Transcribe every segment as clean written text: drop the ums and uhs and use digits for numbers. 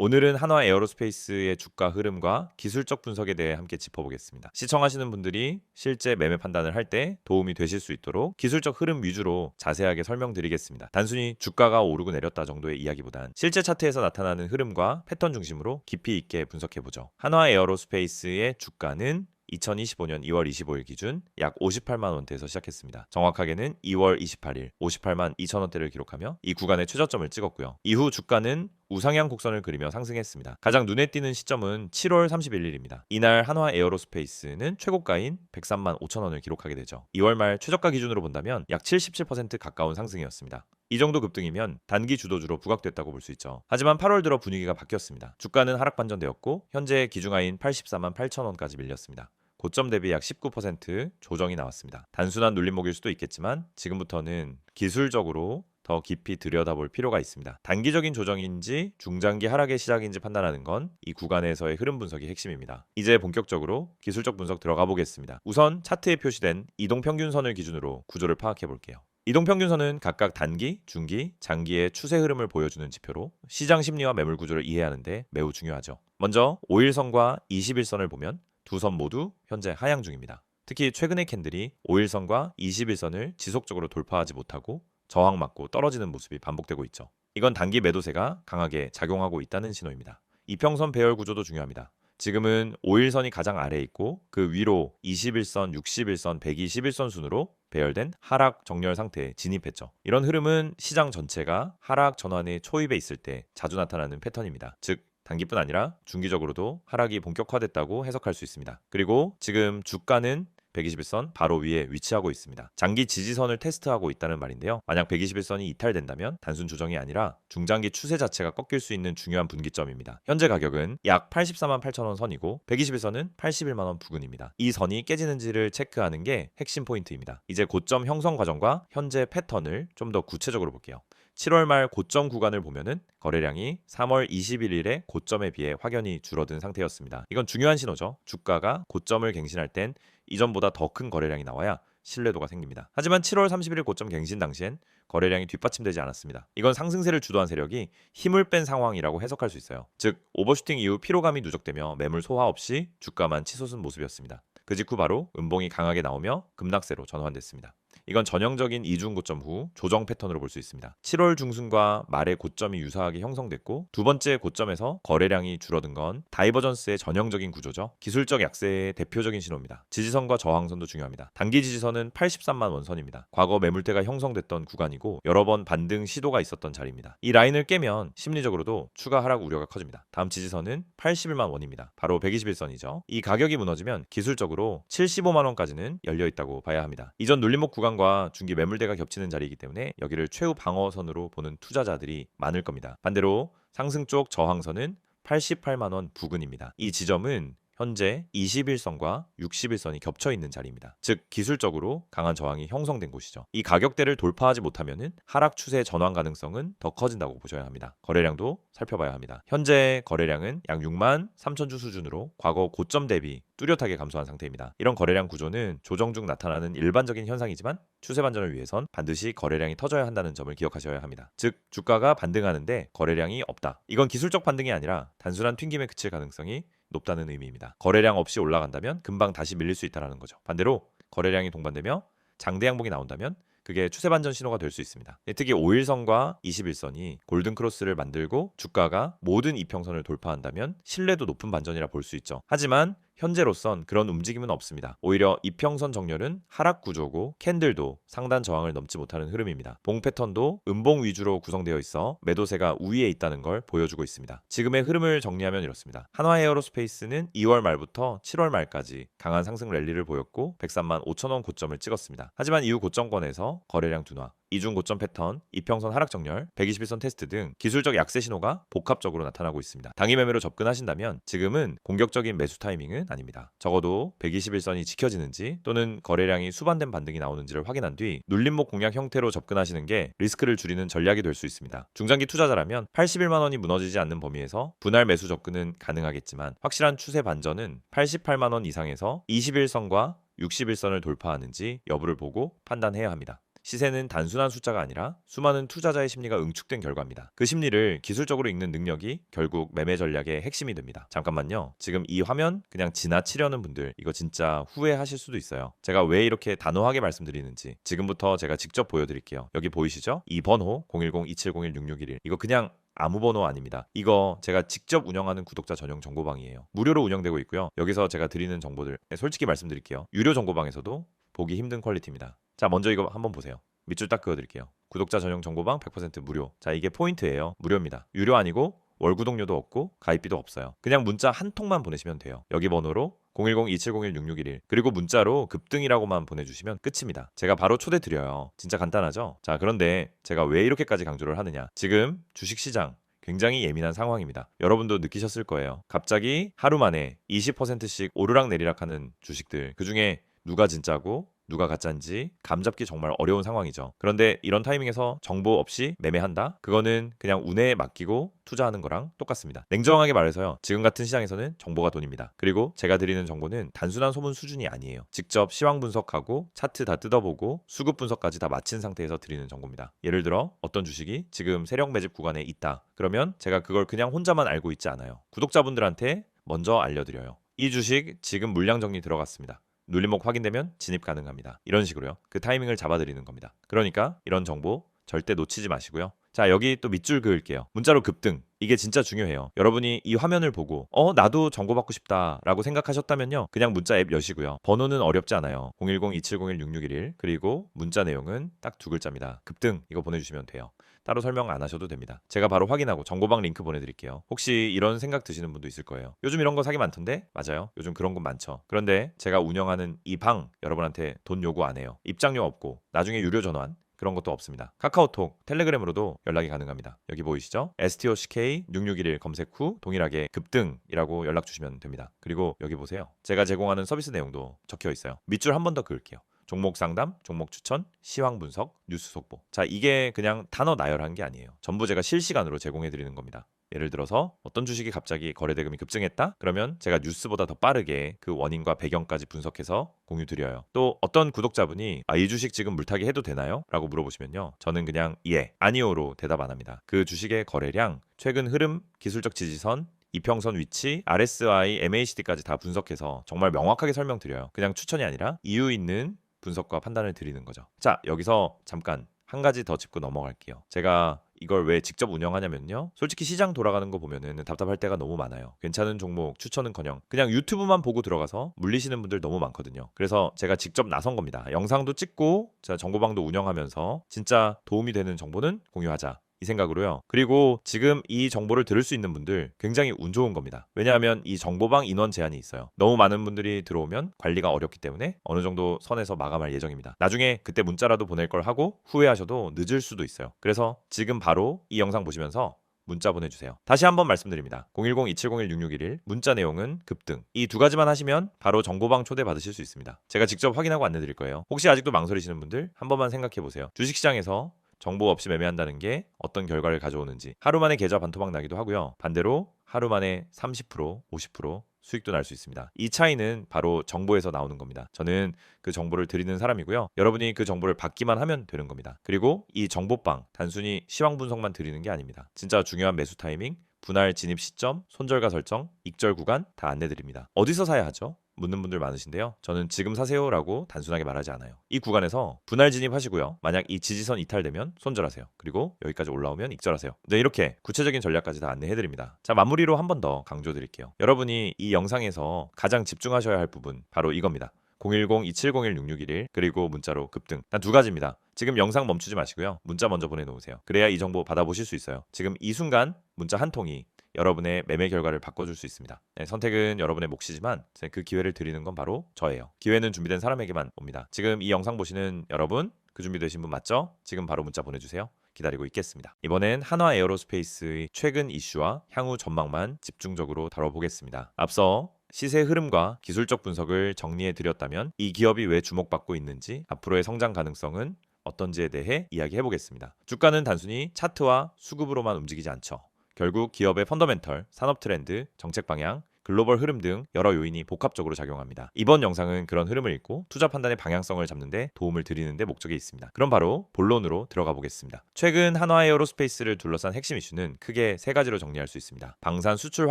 오늘은 한화 에어로스페이스의 주가 흐름과 기술적 분석에 대해 함께 짚어보겠습니다. 시청하시는 분들이 실제 매매 판단을 할 때 도움이 되실 수 있도록 기술적 흐름 위주로 자세하게 설명드리겠습니다. 단순히 주가가 오르고 내렸다 정도의 이야기보단 실제 차트에서 나타나는 흐름과 패턴 중심으로 깊이 있게 분석해보죠. 한화 에어로스페이스의 주가는 2025년 2월 25일 기준 약 58만 원대에서 시작했습니다. 정확하게는 2월 28일 58만 2천 원대를 기록하며 이 구간의 최저점을 찍었고요. 이후 주가는 우상향 곡선을 그리며 상승했습니다. 가장 눈에 띄는 시점은 7월 31일입니다. 이날 한화 에어로스페이스는 최고가인 103만 5천 원을 기록하게 되죠. 2월 말 최저가 기준으로 본다면 약 77% 가까운 상승이었습니다. 이 정도 급등이면 단기 주도주로 부각됐다고 볼 수 있죠. 하지만 8월 들어 분위기가 바뀌었습니다. 주가는 하락 반전되었고 현재 기중하인 84만 8천 원까지 밀렸습니다. 고점 대비 약 19% 조정이 나왔습니다. 단순한 눌림목일 수도 있겠지만 지금부터는 기술적으로 더 깊이 들여다볼 필요가 있습니다. 단기적인 조정인지 중장기 하락의 시작인지 판단하는 건 이 구간에서의 흐름 분석이 핵심입니다. 이제 본격적으로 기술적 분석 들어가 보겠습니다. 우선 차트에 표시된 이동평균선을 기준으로 구조를 파악해 볼게요. 이동평균선은 각각 단기, 중기, 장기의 추세 흐름을 보여주는 지표로 시장 심리와 매물 구조를 이해하는데 매우 중요하죠. 먼저 5일선과 21선을 보면 두 선 모두 현재 하향 중입니다. 특히 최근의 캔들이 5일선과 21선을 지속적으로 돌파하지 못하고 저항 맞고 떨어지는 모습이 반복되고 있죠. 이건 단기 매도세가 강하게 작용하고 있다는 신호입니다. 이평선 배열 구조도 중요합니다. 지금은 5일선이 가장 아래에 있고 그 위로 21선, 61선, 121선 순으로 배열된 하락 정렬 상태에 진입했죠. 이런 흐름은 시장 전체가 하락 전환의 초입에 있을 때 자주 나타나는 패턴입니다. 즉 단기뿐 아니라 중기적으로도 하락이 본격화됐다고 해석할 수 있습니다. 그리고 지금 주가는 121선 바로 위에 위치하고 있습니다. 장기 지지선을 테스트하고 있다는 말인데요. 만약 121선이 이탈된다면 단순 조정이 아니라 중장기 추세 자체가 꺾일 수 있는 중요한 분기점입니다. 현재 가격은 약 84만 8천 원 선이고 121선은 81만 원 부근입니다. 이 선이 깨지는지를 체크하는 게 핵심 포인트입니다. 이제 고점 형성 과정과 현재 패턴을 좀 더 구체적으로 볼게요. 7월 말 고점 구간을 보면은 거래량이 3월 21일의 고점에 비해 확연히 줄어든 상태였습니다. 이건 중요한 신호죠. 주가가 고점을 갱신할 땐 이전보다 더 큰 거래량이 나와야 신뢰도가 생깁니다. 하지만 7월 31일 고점 갱신 당시엔 거래량이 뒷받침되지 않았습니다. 이건 상승세를 주도한 세력이 힘을 뺀 상황이라고 해석할 수 있어요. 즉 오버슈팅 이후 피로감이 누적되며 매물 소화 없이 주가만 치솟은 모습이었습니다. 그 직후 바로 음봉이 강하게 나오며 급락세로 전환됐습니다. 이건 전형적인 이중 고점 후 조정 패턴으로 볼 수 있습니다. 7월 중순과 말의 고점이 유사하게 형성됐고 두 번째 고점에서 거래량이 줄어든 건 다이버전스의 전형적인 구조죠. 기술적 약세의 대표적인 신호입니다. 지지선과 저항선도 중요합니다. 단기 지지선은 83만 원선입니다. 과거 매물대가 형성됐던 구간이고 여러 번 반등 시도가 있었던 자리입니다. 이 라인을 깨면 심리적으로도 추가 하락 우려가 커집니다. 다음 지지선은 81만 원입니다. 바로 121선이죠. 이 가격이 무너지면 기술적으로 75만 원까지는 열려 있다고 봐야 합니다. 이전 눌림목 구간과 중기 매물대가 겹치는 자리이기 때문에 여기를 최후 방어선으로 보는 투자자들이 많을 겁니다. 반대로 상승 쪽 저항선은 88만 원 부근입니다. 이 지점은 현재 21선과 61선이 겹쳐 있는 자리입니다. 즉 기술적으로 강한 저항이 형성된 곳이죠. 이 가격대를 돌파하지 못하면은 하락 추세 전환 가능성은 더 커진다고 보셔야 합니다. 거래량도 살펴봐야 합니다. 현재 거래량은 약 6만 3천 주 수준으로 과거 고점 대비 뚜렷하게 감소한 상태입니다. 이런 거래량 구조는 조정 중 나타나는 일반적인 현상이지만 추세 반전을 위해선 반드시 거래량이 터져야 한다는 점을 기억하셔야 합니다. 즉 주가가 반등하는데 거래량이 없다. 이건 기술적 반등이 아니라 단순한 튕김에 그칠 가능성이 높다는 의미입니다. 거래량 없이 올라간다면 금방 다시 밀릴 수 있다는 거죠. 반대로 거래량이 동반되며 장대 양봉이 나온다면 그게 추세 반전 신호가 될 수 있습니다. 특히 5일선과 21선이 골든 크로스를 만들고 주가가 모든 이평선을 돌파한다면 신뢰도 높은 반전이라 볼 수 있죠. 하지만 현재로선 그런 움직임은 없습니다. 오히려 이평선 정렬은 하락 구조고 캔들도 상단 저항을 넘지 못하는 흐름입니다. 봉 패턴도 음봉 위주로 구성되어 있어 매도세가 우위에 있다는 걸 보여주고 있습니다. 지금의 흐름을 정리하면 이렇습니다. 한화 에어로스페이스는 2월 말부터 7월 말까지 강한 상승 랠리를 보였고 103만 5천 원 고점을 찍었습니다. 하지만 이후 고점권에서 거래량 둔화, 이중 고점 패턴, 이평선 하락 정렬, 121선 테스트 등 기술적 약세 신호가 복합적으로 나타나고 있습니다. 당일 매매로 접근하신다면 지금은 공격적인 매수 타이밍은 아닙니다. 적어도 121선이 지켜지는지 또는 거래량이 수반된 반등이 나오는지를 확인한 뒤 눌림목 공략 형태로 접근하시는 게 리스크를 줄이는 전략이 될 수 있습니다. 중장기 투자자라면 81만 원이 무너지지 않는 범위에서 분할 매수 접근은 가능하겠지만 확실한 추세 반전은 88만 원 이상에서 21선과 61선을 돌파하는지 여부를 보고 판단해야 합니다. 시세는 단순한 숫자가 아니라 수많은 투자자의 심리가 응축된 결과입니다. 그 심리를 기술적으로 읽는 능력이 결국 매매 전략의 핵심이 됩니다. 잠깐만요. 지금 이 화면 그냥 지나치려는 분들 이거 진짜 후회하실 수도 있어요. 제가 왜 이렇게 단호하게 말씀드리는지 지금부터 제가 직접 보여드릴게요. 여기 보이시죠? 이 번호 010-2701-6611 이거 그냥 아무 번호 아닙니다. 이거 제가 직접 운영하는 구독자 전용 정보방이에요. 무료로 운영되고 있고요. 여기서 제가 드리는 정보들 솔직히 말씀드릴게요. 유료 정보방에서도 보기 힘든 퀄리티입니다. 자, 먼저 이거 한번 보세요. 밑줄 딱 그어드릴게요. 구독자 전용 정보방 100% 무료. 자, 이게 포인트예요. 무료입니다. 유료 아니고 월 구독료도 없고 가입비도 없어요. 그냥 문자 한 통만 보내시면 돼요. 여기 번호로 010-2701-6611 그리고 문자로 급등이라고만 보내주시면 끝입니다. 제가 바로 초대 드려요. 진짜 간단하죠? 자, 그런데 제가 왜 이렇게까지 강조를 하느냐? 지금 주식시장 굉장히 예민한 상황입니다. 여러분도 느끼셨을 거예요. 갑자기 하루 만에 20%씩 오르락내리락하는 주식들 그중에 누가 진짜고 누가 가짜인지 감잡기 정말 어려운 상황이죠. 그런데 이런 타이밍에서 정보 없이 매매한다? 그거는 그냥 운에 맡기고 투자하는 거랑 똑같습니다. 냉정하게 말해서요. 지금 같은 시장에서는 정보가 돈입니다. 그리고 제가 드리는 정보는 단순한 소문 수준이 아니에요. 직접 시황 분석하고 차트 다 뜯어보고 수급 분석까지 다 마친 상태에서 드리는 정보입니다. 예를 들어 어떤 주식이 지금 세력 매집 구간에 있다. 그러면 제가 그걸 그냥 혼자만 알고 있지 않아요. 구독자분들한테 먼저 알려드려요. 이 주식 지금 물량 정리 들어갔습니다. 눌림목 확인되면 진입 가능합니다. 이런 식으로요. 그 타이밍을 잡아드리는 겁니다. 그러니까 이런 정보 절대 놓치지 마시고요. 자, 여기 또 밑줄 그을게요. 문자로 급등. 이게 진짜 중요해요. 여러분이 이 화면을 보고 나도 정보 받고 싶다 라고 생각하셨다면요. 그냥 문자 앱 여시고요. 번호는 어렵지 않아요. 010-2701-6611 그리고 문자 내용은 딱 두 글자입니다. 급등 이거 보내주시면 돼요. 따로 설명 안 하셔도 됩니다. 제가 바로 확인하고 정보방 링크 보내드릴게요. 혹시 이런 생각 드시는 분도 있을 거예요. 요즘 이런 거 사기 많던데? 맞아요. 요즘 그런 건 많죠. 그런데 제가 운영하는 이 방 여러분한테 돈 요구 안 해요. 입장료 없고 나중에 유료 전환 그런 것도 없습니다. 카카오톡, 텔레그램으로도 연락이 가능합니다. 여기 보이시죠? STOCK6611 검색 후 동일하게 급등이라고 연락 주시면 됩니다. 그리고 여기 보세요. 제가 제공하는 서비스 내용도 적혀 있어요. 밑줄 한 번 더 그을게요. 종목 상담, 종목 추천, 시황 분석, 뉴스 속보. 자, 이게 그냥 단어 나열한 게 아니에요. 전부 제가 실시간으로 제공해 드리는 겁니다. 예를 들어서 어떤 주식이 갑자기 거래 대금이 급증했다? 그러면 제가 뉴스보다 더 빠르게 그 원인과 배경까지 분석해서 공유 드려요. 또 어떤 구독자분이 이 주식 지금 물타기 해도 되나요? 라고 물어보시면요. 저는 그냥 예, 아니오로 대답 안 합니다. 그 주식의 거래량, 최근 흐름, 기술적 지지선, 이평선 위치, RSI, MACD까지 다 분석해서 정말 명확하게 설명드려요. 그냥 추천이 아니라 이유 있는 분석과 판단을 드리는 거죠. 자, 여기서 잠깐 한 가지 더 짚고 넘어갈게요. 제가 이걸 왜 직접 운영하냐면요. 솔직히 시장 돌아가는 거 보면은 답답할 때가 너무 많아요. 괜찮은 종목 추천은커녕 그냥 유튜브만 보고 들어가서 물리시는 분들 너무 많거든요. 그래서 제가 직접 나선 겁니다. 영상도 찍고 제가 정보방도 운영하면서 진짜 도움이 되는 정보는 공유하자. 이 생각으로요. 그리고 지금 이 정보를 들을 수 있는 분들 굉장히 운 좋은 겁니다. 왜냐하면 이 정보방 인원 제한이 있어요. 너무 많은 분들이 들어오면 관리가 어렵기 때문에 어느 정도 선에서 마감할 예정입니다. 나중에 그때 문자라도 보낼 걸 하고 후회하셔도 늦을 수도 있어요. 그래서 지금 바로 이 영상 보시면서 문자 보내주세요. 다시 한번 말씀드립니다. 010-2701-6611 문자 내용은 급등. 이 두 가지만 하시면 바로 정보방 초대 받으실 수 있습니다. 제가 직접 확인하고 안내 드릴 거예요. 혹시 아직도 망설이시는 분들 한 번만 생각해 보세요. 주식시장에서 정보 없이 매매한다는 게 어떤 결과를 가져오는지. 하루 만에 계좌 반토막 나기도 하고요. 반대로 하루 만에 30%, 50% 수익도 날 수 있습니다. 이 차이는 바로 정보에서 나오는 겁니다. 저는 그 정보를 드리는 사람이고요. 여러분이 그 정보를 받기만 하면 되는 겁니다. 그리고 이 정보방 단순히 시황 분석만 드리는 게 아닙니다. 진짜 중요한 매수 타이밍, 분할 진입 시점, 손절가 설정, 익절 구간 다 안내드립니다. 어디서 사야 하죠? 묻는 분들 많으신데요. 저는 지금 사세요라고 단순하게 말하지 않아요. 이 구간에서 분할 진입하시고요. 만약 이 지지선 이탈되면 손절하세요. 그리고 여기까지 올라오면 익절하세요. 네, 이렇게 구체적인 전략까지 다 안내해드립니다. 자, 마무리로 한 번 더 강조드릴게요. 여러분이 이 영상에서 가장 집중하셔야 할 부분 바로 이겁니다. 010-2701-6611 그리고 문자로 급등. 단 두 가지입니다. 지금 영상 멈추지 마시고요. 문자 먼저 보내놓으세요. 그래야 이 정보 받아보실 수 있어요. 지금 이 순간 문자 한 통이 여러분의 매매 결과를 바꿔줄 수 있습니다. 네, 선택은 여러분의 몫이지만 그 기회를 드리는 건 바로 저예요. 기회는 준비된 사람에게만 옵니다. 지금 이 영상 보시는 여러분 그 준비되신 분 맞죠? 지금 바로 문자 보내주세요. 기다리고 있겠습니다. 이번엔 한화 에어로스페이스의 최근 이슈와 향후 전망만 집중적으로 다뤄보겠습니다. 앞서 시세 흐름과 기술적 분석을 정리해 드렸다면 이 기업이 왜 주목받고 있는지 앞으로의 성장 가능성은 어떤지에 대해 이야기해 보겠습니다. 주가는 단순히 차트와 수급으로만 움직이지 않죠. 결국 기업의 펀더멘털, 산업 트렌드, 정책 방향, 글로벌 흐름 등 여러 요인이 복합적으로 작용합니다. 이번 영상은 그런 흐름을 읽고 투자 판단의 방향성을 잡는데 도움을 드리는 데 목적이 있습니다. 그럼 바로 본론으로 들어가 보겠습니다. 최근 한화 에어로스페이스를 둘러싼 핵심 이슈는 크게 세 가지로 정리할 수 있습니다. 방산 수출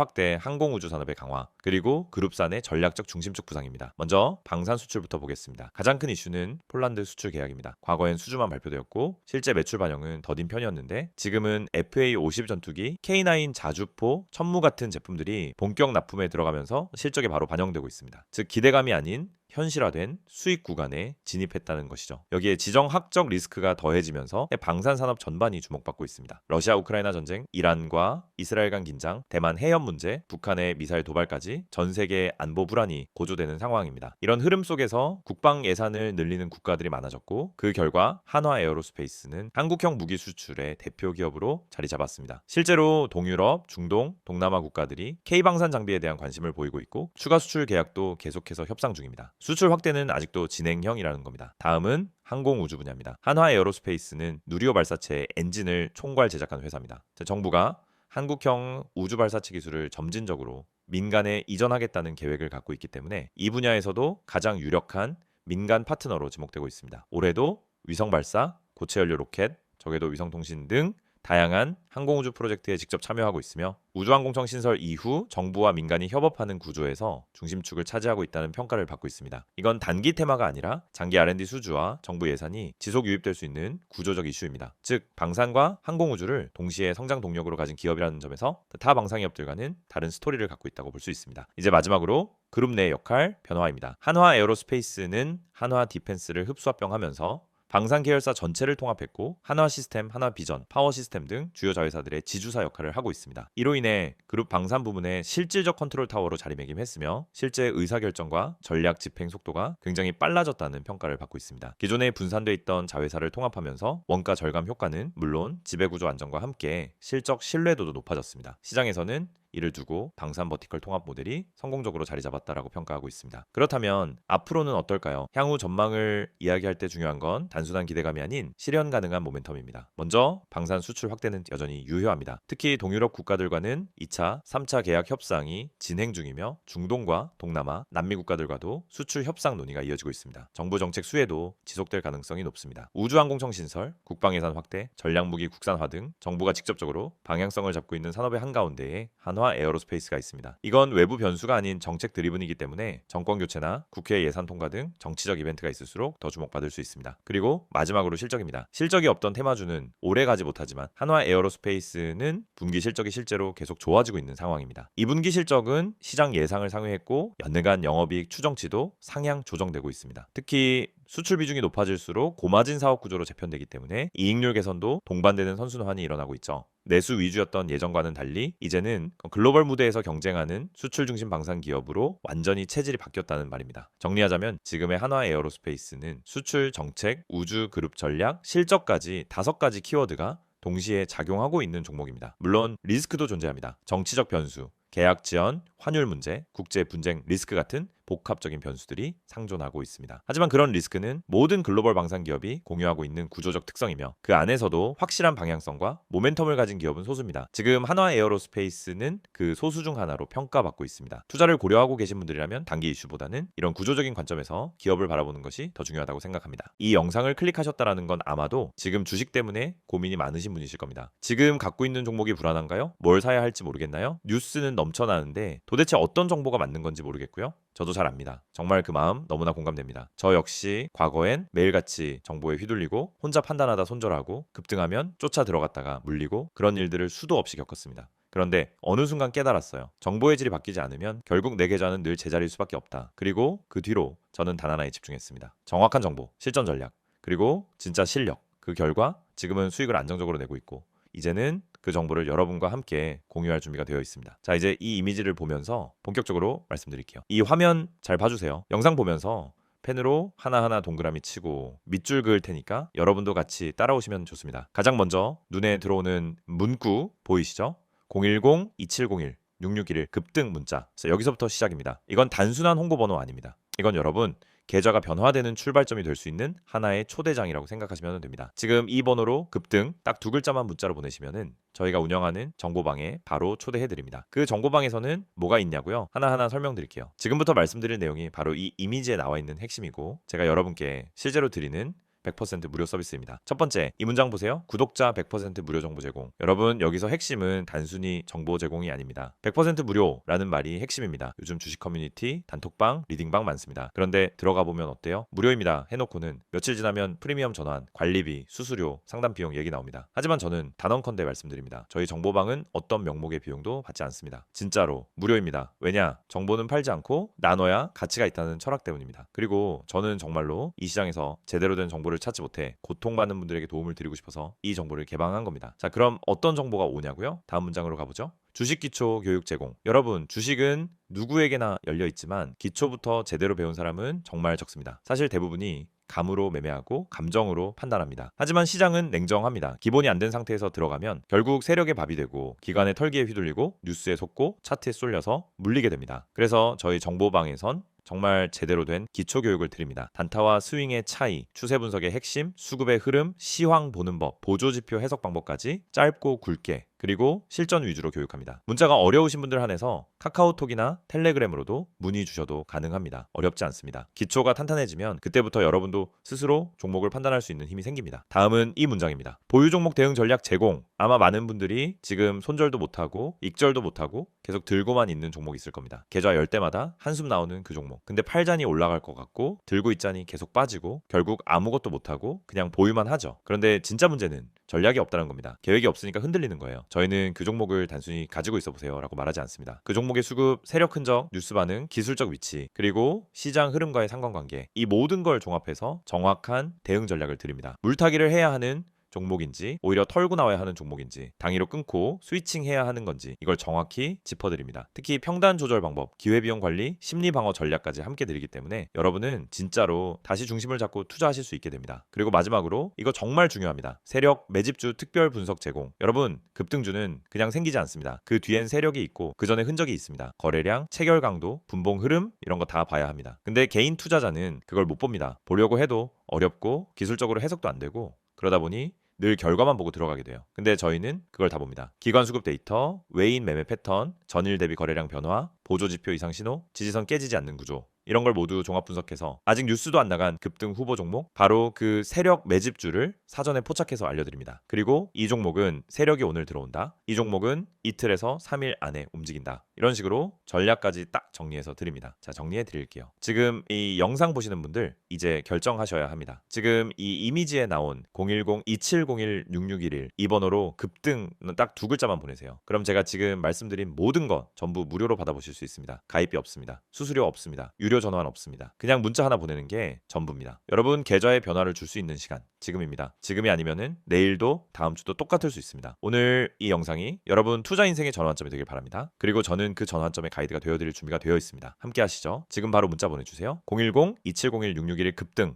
확대, 항공우주 산업의 강화, 그리고 그룹산의 전략적 중심축 부상입니다. 먼저 방산 수출부터 보겠습니다. 가장 큰 이슈는 폴란드 수출 계약입니다. 과거엔 수주만 발표되었고 실제 매출 반영은 더딘 편이었는데 지금은 FA-50 전투기, K9 자주포, 천무 같은 제품들이 본격 납품에 들어가면서 실적에 바로 반영되고 있습니다. 즉 기대감이 아닌 현실화된 수익 구간에 진입했다는 것이죠. 여기에 지정학적 리스크가 더해지면서 방산 산업 전반이 주목받고 있습니다. 러시아 우크라이나 전쟁, 이란과 이스라엘 간 긴장, 대만 해협 문제, 북한의 미사일 도발까지 전 세계 안보 불안이 고조되는 상황입니다. 이런 흐름 속에서 국방 예산을 늘리는 국가들이 많아졌고 그 결과 한화 에어로스페이스는 한국형 무기 수출의 대표 기업으로 자리 잡았습니다. 실제로 동유럽, 중동, 동남아 국가들이 K방산 장비에 대한 관심을 보이고 있고 추가 수출 계약도 계속해서 협상 중입니다. 수출 확대는 아직도 진행형이라는 겁니다. 다음은 항공우주 분야입니다. 한화 에어로스페이스는 누리호 발사체의 엔진을 총괄 제작한 회사입니다. 정부가 한국형 우주 발사체 기술을 점진적으로 민간에 이전하겠다는 계획을 갖고 있기 때문에 이 분야에서도 가장 유력한 민간 파트너로 지목되고 있습니다. 올해도 위성 발사, 고체 연료 로켓, 저궤도 위성 통신 등 다양한 항공우주 프로젝트에 직접 참여하고 있으며 우주항공청 신설 이후 정부와 민간이 협업하는 구조에서 중심축을 차지하고 있다는 평가를 받고 있습니다. 이건 단기 테마가 아니라 장기 R&D 수주와 정부 예산이 지속 유입될 수 있는 구조적 이슈입니다. 즉 방산과 항공우주를 동시에 성장 동력으로 가진 기업이라는 점에서 타 방산기업들과는 다른 스토리를 갖고 있다고 볼 수 있습니다. 이제 마지막으로 그룹 내 역할 변화입니다. 한화 에어로스페이스는 한화 디펜스를 흡수합병하면서 방산 계열사 전체를 통합했고 한화 시스템, 한화 비전, 파워 시스템 등 주요 자회사들의 지주사 역할을 하고 있습니다. 이로 인해 그룹 방산 부문의 실질적 컨트롤 타워로 자리매김했으며 실제 의사결정과 전략 집행 속도가 굉장히 빨라졌다는 평가를 받고 있습니다. 기존에 분산돼 있던 자회사를 통합하면서 원가 절감 효과는 물론 지배구조 안정과 함께 실적 신뢰도도 높아졌습니다. 시장에서는 이를 두고 방산 버티컬 통합 모델이 성공적으로 자리 잡았다라고 평가하고 있습니다. 그렇다면 앞으로는 어떨까요? 향후 전망을 이야기할 때 중요한 건 단순한 기대감이 아닌 실현 가능한 모멘텀입니다. 먼저 방산 수출 확대는 여전히 유효합니다. 특히 동유럽 국가들과는 2차, 3차 계약 협상이 진행 중이며 중동과 동남아, 남미 국가들과도 수출 협상 논의가 이어지고 있습니다. 정부 정책 수혜도 지속될 가능성이 높습니다. 우주항공청 신설, 국방예산 확대, 전략무기 국산화 등 정부가 직접적으로 방향성을 잡고 있는 산업의 한가운데에 한화 에어로스페이스가 있습니다. 이건 외부 변수가 아닌 정책 드리븐이기 때문에 정권 교체나 국회 예산 통과 등 정치적 이벤트가 있을수록 더 주목받을 수 있습니다. 그리고 마지막으로 실적입니다. 실적이 없던 테마주는 오래 가지 못하지만 한화 에어로스페이스는 분기 실적이 실제로 계속 좋아지고 있는 상황입니다. 2분기 실적은 시장 예상을 상회했고 연내간 영업이익 추정치도 상향 조정되고 있습니다. 특히 수출 비중이 높아질수록 고마진 사업 구조로 재편되기 때문에 이익률 개선도 동반되는 선순환이 일어나고 있죠. 내수 위주였던 예전과는 달리 이제는 글로벌 무대에서 경쟁하는 수출 중심 방산 기업으로 완전히 체질이 바뀌었다는 말입니다. 정리하자면 지금의 한화 에어로스페이스는 수출 정책, 우주 그룹 전략, 실적까지 5가지 키워드가 동시에 작용하고 있는 종목입니다. 물론 리스크도 존재합니다. 정치적 변수, 계약 지연, 환율 문제, 국제 분쟁 리스크 같은 복합적인 변수들이 상존하고 있습니다. 하지만 그런 리스크는 모든 글로벌 방산 기업이 공유하고 있는 구조적 특성이며 그 안에서도 확실한 방향성과 모멘텀을 가진 기업은 소수입니다. 지금 한화 에어로스페이스는 그 소수 중 하나로 평가받고 있습니다. 투자를 고려하고 계신 분들이라면 단기 이슈보다는 이런 구조적인 관점에서 기업을 바라보는 것이 더 중요하다고 생각합니다. 이 영상을 클릭하셨다라는 건 아마도 지금 주식 때문에 고민이 많으신 분이실 겁니다. 지금 갖고 있는 종목이 불안한가요? 뭘 사야 할지 모르겠나요? 뉴스는 넘쳐나는데 도대체 어떤 정보가 맞는 건지 모르겠고요. 저도 잘 압니다. 정말 그 마음 너무나 공감됩니다. 저 역시 과거엔 매일같이 정보에 휘둘리고 혼자 판단하다 손절하고 급등하면 쫓아 들어갔다가 물리고 그런 일들을 수도 없이 겪었습니다. 그런데 어느 순간 깨달았어요. 정보의 질이 바뀌지 않으면 결국 내 계좌는 늘 제자리일 수밖에 없다. 그리고 그 뒤로 저는 단 하나에 집중했습니다. 정확한 정보, 실전 전략, 그리고 진짜 실력. 그 결과 지금은 수익을 안정적으로 내고 있고 이제는 그 정보를 여러분과 함께 공유할 준비가 되어 있습니다. 자, 이제 이 이미지를 보면서 본격적으로 말씀드릴게요. 이 화면 잘 봐주세요. 영상 보면서 펜으로 하나하나 동그라미 치고 밑줄 그을 테니까 여러분도 같이 따라오시면 좋습니다. 가장 먼저 눈에 들어오는 문구 보이시죠? 010-2701-6611 급등 문자. 여기서부터 시작입니다. 이건 단순한 홍보 번호 아닙니다. 이건 여러분 계좌가 변화되는 출발점이 될 수 있는 하나의 초대장이라고 생각하시면 됩니다. 지금 이 번호로 급등 딱 두 글자만 문자로 보내시면은 저희가 운영하는 정보방에 바로 초대해드립니다. 그 정보방에서는 뭐가 있냐고요? 하나하나 설명드릴게요. 지금부터 말씀드릴 내용이 바로 이 이미지에 나와 있는 핵심이고 제가 여러분께 실제로 드리는 100% 무료 서비스입니다. 첫 번째, 이 문장 보세요. 구독자 100% 무료 정보 제공. 여러분, 여기서 핵심은 단순히 정보 제공이 아닙니다. 100% 무료라는 말이 핵심입니다. 요즘 주식 커뮤니티, 단톡방, 리딩방 많습니다. 그런데 들어가 보면 어때요? 무료입니다 해놓고는 며칠 지나면 프리미엄 전환, 관리비, 수수료, 상담 비용 얘기 나옵니다. 하지만 저는 단언컨대 말씀드립니다. 저희 정보방은 어떤 명목의 비용도 받지 않습니다. 진짜로 무료입니다. 왜냐? 정보는 팔지 않고 나눠야 가치가 있다는 철학 때문입니다. 그리고 저는 정말로 이 시장에서 제대로 된 정보를 찾지 못해 고통받는 분들에게 도움을 드리고 싶어서 이 정보를 개방한 겁니다. 자, 그럼 어떤 정보가 오냐고요? 다음 문장으로 가보죠. 주식 기초 교육 제공. 여러분, 주식은 누구에게나 열려 있지만 기초부터 제대로 배운 사람은 정말 적습니다. 사실 대부분이 감으로 매매하고 감정으로 판단합니다. 하지만 시장은 냉정합니다. 기본이 안 된 상태에서 들어가면 결국 세력의 밥이 되고 기관의 털기에 휘둘리고 뉴스에 속고 차트에 쏠려서 물리게 됩니다. 그래서 저희 정보방에선 정말 제대로 된 기초 교육을 드립니다. 단타와 스윙의 차이, 추세 분석의 핵심, 수급의 흐름, 시황 보는 법, 보조지표 해석 방법까지 짧고 굵게 그리고 실전 위주로 교육합니다. 문자가 어려우신 분들 한해서 카카오톡이나 텔레그램으로도 문의 주셔도 가능합니다. 어렵지 않습니다. 기초가 탄탄해지면 그때부터 여러분도 스스로 종목을 판단할 수 있는 힘이 생깁니다. 다음은 이 문장입니다. 보유 종목 대응 전략 제공. 아마 많은 분들이 지금 손절도 못하고 익절도 못하고 계속 들고만 있는 종목이 있을 겁니다. 계좌 열 때마다 한숨 나오는 그 종목. 근데 팔자니 올라갈 것 같고 들고 있자니 계속 빠지고 결국 아무것도 못하고 그냥 보유만 하죠. 그런데 진짜 문제는 전략이 없다는 겁니다. 계획이 없으니까 흔들리는 거예요. 저희는 그 종목을 단순히 가지고 있어 보세요 라고 말하지 않습니다. 그 종목의 수급, 세력 흔적, 뉴스 반응, 기술적 위치, 그리고 시장 흐름과의 상관관계, 이 모든 걸 종합해서 정확한 대응 전략을 드립니다. 물타기를 해야 하는 종목인지 오히려 털고 나와야 하는 종목인지 단기로 끊고 스위칭해야 하는 건지 이걸 정확히 짚어드립니다. 특히 평단 조절 방법, 기회비용 관리, 심리 방어 전략까지 함께 드리기 때문에 여러분은 진짜로 다시 중심을 잡고 투자하실 수 있게 됩니다. 그리고 마지막으로 이거 정말 중요합니다. 세력 매집주 특별 분석 제공. 여러분, 급등주는 그냥 생기지 않습니다. 그 뒤엔 세력이 있고 그 전에 흔적이 있습니다. 거래량, 체결 강도, 분봉 흐름 이런 거 다 봐야 합니다. 근데 개인 투자자는 그걸 못 봅니다. 보려고 해도 어렵고 기술적으로 해석도 안 되고 그러다 보니 늘 결과만 보고 들어가게 돼요. 근데 저희는 그걸 다 봅니다. 기관 수급 데이터, 외인 매매 패턴, 전일 대비 거래량 변화, 보조지표 이상 신호, 지지선 깨지지 않는 구조 이런 걸 모두 종합 분석해서 아직 뉴스도 안 나간 급등 후보 종목 바로 그 세력 매집주를 사전에 포착해서 알려드립니다. 그리고 이 종목은 세력이 오늘 들어온다. 이 종목은 이틀에서 3일 안에 움직인다. 이런 식으로 전략까지 딱 정리해서 드립니다. 자, 정리해 드릴게요. 지금 이 영상 보시는 분들 이제 결정하셔야 합니다. 지금 이 이미지에 나온 010-2701-6611 이 번호로 급등 딱 두 글자만 보내세요. 그럼 제가 지금 말씀드린 모든 거 전부 무료로 받아보실 수 있습니다. 가입비 없습니다. 수수료 없습니다. 유료 전환 없습니다. 그냥 문자 하나 보내는 게 전부입니다. 여러분 계좌에 변화를 줄 수 있는 시간 지금입니다. 지금이 아니면은 내일도 다음 주도 똑같을 수 있습니다. 오늘 이 영상이 여러분 투자 인생의 전환점이 되길 바랍니다. 그리고 저는 그 전환점의 가이드가 되어드릴 준비가 되어 있습니다. 함께 하시죠. 지금 바로 문자 보내주세요. 010-2701-6611 급등